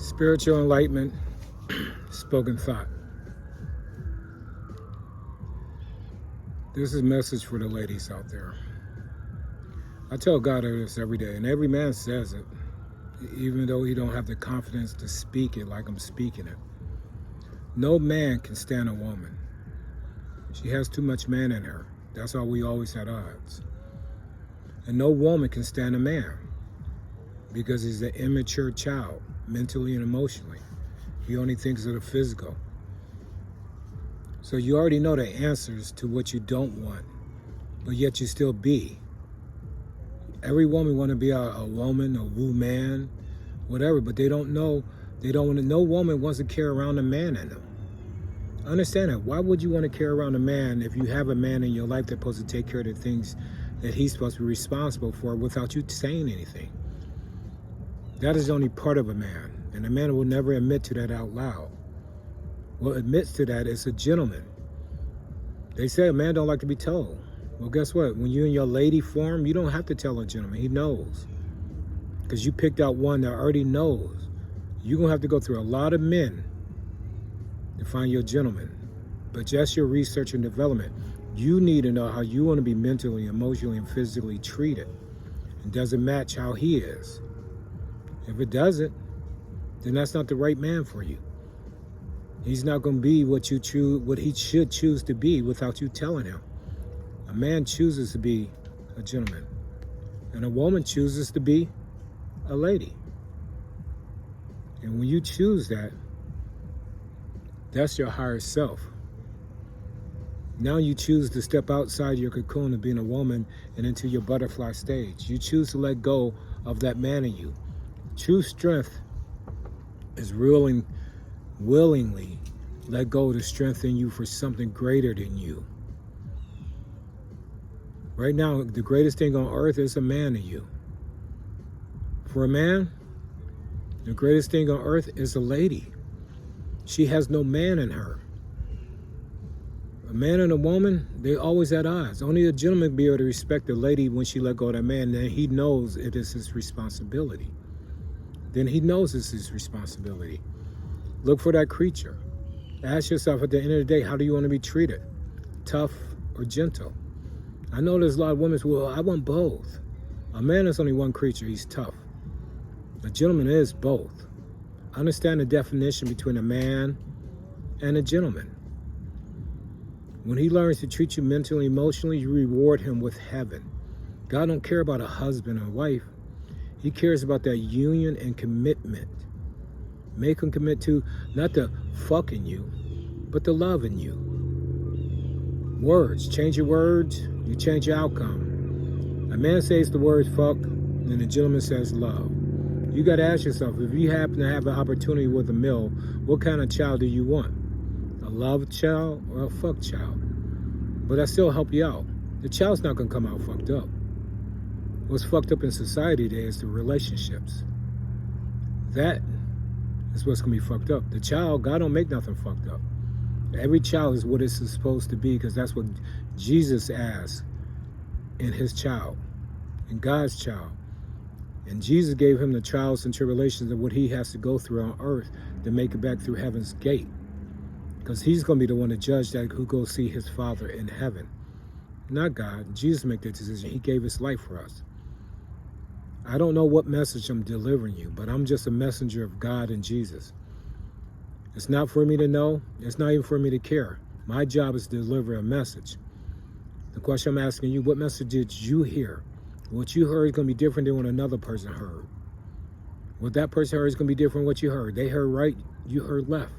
Spiritual enlightenment, spoken thought. This is a message for the ladies out there. I tell God this every day, and every man says it, even though he don't have the confidence to speak it like I'm speaking it. No man can stand a woman. She has too much man in her. That's why we always had odds. And no woman can stand a man because he's an immature child, mentally and emotionally. He only thinks of the physical. So you already know the answers to what you don't want, but yet you still be. Every woman want to be a woman, a woman, whatever, but they don't know, no woman wants to carry around a man in them. Understand that. Why would you want to carry around a man if you have a man in your life that's supposed to take care of the things that he's supposed to be responsible for without you saying anything? That is only part of a man, and a man will never admit to that out loud. What admits to that is a gentleman. They say a man don't like to be told. Well, guess what? When you're in your lady form, you don't have to tell a gentleman. He knows. Because you picked out one that already knows. You're going to have to go through a lot of men to find your gentleman. But just your research and development, you need to know how you want to be mentally, emotionally, and physically treated. It doesn't match how he is. If it doesn't, then that's not the right man for you. He's not going to be what you choose, what he should choose to be without you telling him. A man chooses to be a gentleman, and a woman chooses to be a lady. And when you choose that, that's your higher self. Now you choose to step outside your cocoon of being a woman and into your butterfly stage. You choose to let go of that man in you. True strength is willingly let go to strengthen you for something greater than you. Right now, the greatest thing on earth is a man in you. For a man, the greatest thing on earth is a lady. She has no man in her. A man and a woman, they always at odds. Only a gentleman be able to respect a lady when she let go of that man, and he knows it is his responsibility. Then he knows it's his responsibility. Look for that creature. Ask yourself at the end of the day, how do you want to be treated? Tough or gentle? I know there's a lot of women who, well, I want both. A man is only one creature, he's tough. A gentleman is both. Understand the definition between a man and a gentleman. When he learns to treat you mentally, emotionally, you reward him with heaven. God don't care about a husband or wife. He cares about that union and commitment. Make him commit to not to fucking you, but to loving you. Words. Change your words, you change your outcome. A man says the word fuck, and a gentleman says love. You got to ask yourself, if you happen to have an opportunity with a male, what kind of child do you want? A love child or a fuck child? But I still help you out. The child's not going to come out fucked up. What's fucked up in society today is the relationships. That is what's going to be fucked up. The child, God don't make nothing fucked up. Every child is what it's supposed to be, because that's what Jesus asked in his child, in God's child. And Jesus gave him the trials and tribulations of what he has to go through on earth to make it back through heaven's gate. Because he's going to be the one to judge that who goes see his Father in heaven. Not God. Jesus made that decision. He gave his life for us. I don't know what message I'm delivering you, but I'm just a messenger of God and Jesus. It's not for me to know. It's not even for me to care. My job is to deliver a message. The question I'm asking you, what message did you hear? What you heard is going to be different than what another person heard. What that person heard is going to be different than what you heard. They heard right, you heard left.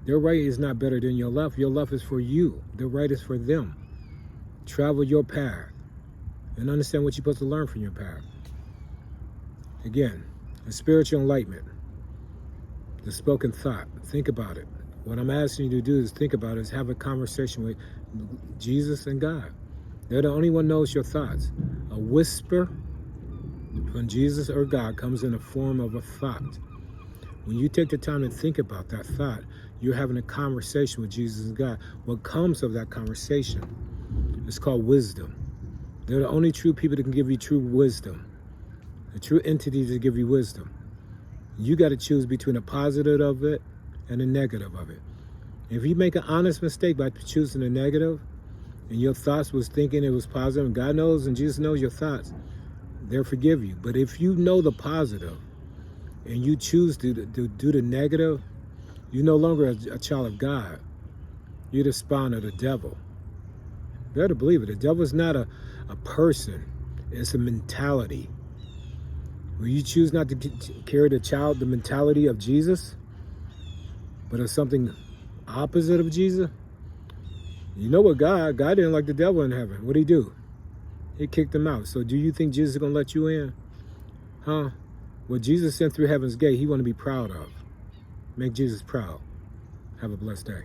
Their right is not better than your left. Your left is for you. Their right is for them. Travel your path and understand what you're supposed to learn from your path. Again, the spiritual enlightenment, the spoken thought. Think about it. What I'm asking you to do is think about it, is have a conversation with Jesus and God. They're the only one knows your thoughts. A whisper from Jesus or God comes in the form of a thought. When you take the time to think about that thought, you're having a conversation with Jesus and God. What comes of that conversation is called wisdom. They're the only true people that can give you true wisdom. The true entities that give you wisdom. You got to choose between a positive of it and a negative of it. If you make an honest mistake by choosing the negative, and your thoughts was thinking it was positive, and God knows and Jesus knows your thoughts, they'll forgive you. But if you know the positive and you choose to do the negative, you're no longer a child of God. You're the spawn of the devil. You better believe it. The devil is not a person. It's a mentality. When you choose not to carry the mentality of Jesus, but of something opposite of Jesus, you know what God didn't like the devil in heaven. What'd he do? He kicked him out. So do you think Jesus is going to let you in? Huh? What Jesus sent through heaven's gate, he want to be proud of. Make Jesus proud. Have a blessed day.